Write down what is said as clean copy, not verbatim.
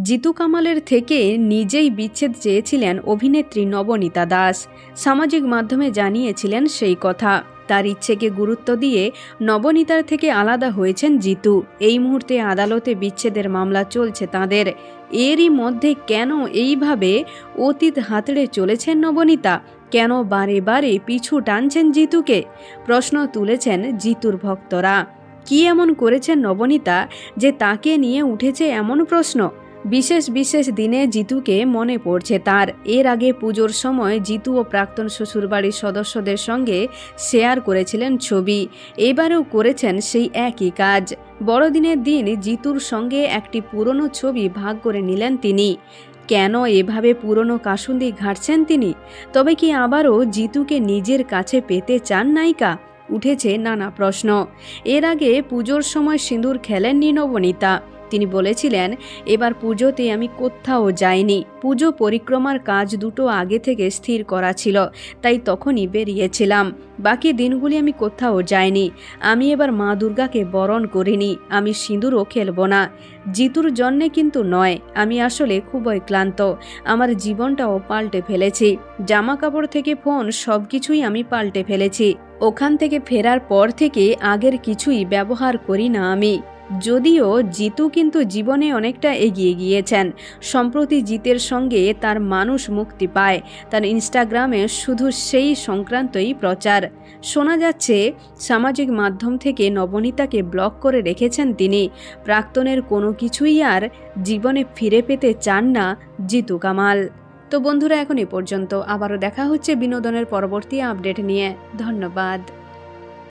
জিতু কামালের থেকে নিজেই বিচ্ছেদ চেয়েছিলেন অভিনেত্রী নবনীতা দাস। সামাজিক মাধ্যমে জানিয়েছিলেন সেই কথা। তার ইচ্ছেকে গুরুত্ব দিয়ে নবনীতার থেকে আলাদা হয়েছেন জিতু। এই মুহূর্তে আদালতে বিচ্ছেদের মামলা চলছে তাঁদের। এরই মধ্যে কেন এইভাবে অতীত হাতড়ে চলেছেন নবনীতা? কেন বারে বারে পিছু টানছেন জিতুকে? প্রশ্ন তুলেছেন জিতুর ভক্তরা। কি এমন করেছেন নবনীতা যে তাকে নিয়ে উঠেছে এমন প্রশ্ন? বিশেষ বিশেষ দিনে জিতুকে মনে পড়ছে তার। এর আগে পুজোর সময় জিতু ও প্রাক্তন শ্বশুরবাড়ির সদস্যদের সঙ্গে শেয়ার করেছিলেন ছবি। এবারেও করেছেন সেই একই কাজ। বড়দিনের দিন জিতুর সঙ্গে একটি পুরনো ছবি ভাগ করে নিলেন তিনি। কেন এভাবে পুরনো কাসুন্দি ঘাঁটছেন তিনি? তবে কি আবারও জিতুকে নিজের কাছে পেতে চান নায়িকা? উঠেছে নানা প্রশ্ন। এর আগে পুজোর সময় সিঁদুর খেলেননি নবনীতা। তিনি বলেছিলেন, এবার পুজোতে আমি কোথাও যাইনি। পুজো পরিক্রমার কাজ দুটো আগে থেকে স্থির করা ছিল, তাই তখনই বেরিয়েছিলাম। বাকি দিনগুলি আমি কোথাও যাইনি। আমি এবার মা দুর্গাকে বরণ করিনি। আমি সিঁদুরও খেলব না। জিতুর জন্যে কিন্তু নয়। আমি আসলে খুবই ক্লান্ত। আমার জীবনটাও পাল্টে ফেলেছি। জামা কাপড় থেকে ফোন সব কিছুই আমি পাল্টে ফেলেছি। ওখান থেকে ফেরার পর থেকে আগের কিছুই ব্যবহার করি না আমি। যদিও জিতু কিন্তু জীবনে অনেকটা এগিয়ে গিয়েছেন। সম্প্রতি জিতের সঙ্গে তার মানুষ মুক্তি পায়। তার ইনস্টাগ্রামে শুধু সেই সংক্রান্তই প্রচার। শোনা যাচ্ছে সামাজিক মাধ্যম থেকে নবনীতাকে ব্লক করে রেখেছেন তিনি। প্রাক্তনের কোনো কিছুই আর জীবনে ফিরে পেতে চান না জিতু কামাল। তো বন্ধুরা, এখন এ পর্যন্ত। আবারও দেখা হচ্ছে বিনোদনের পরবর্তী আপডেট নিয়ে। ধন্যবাদ।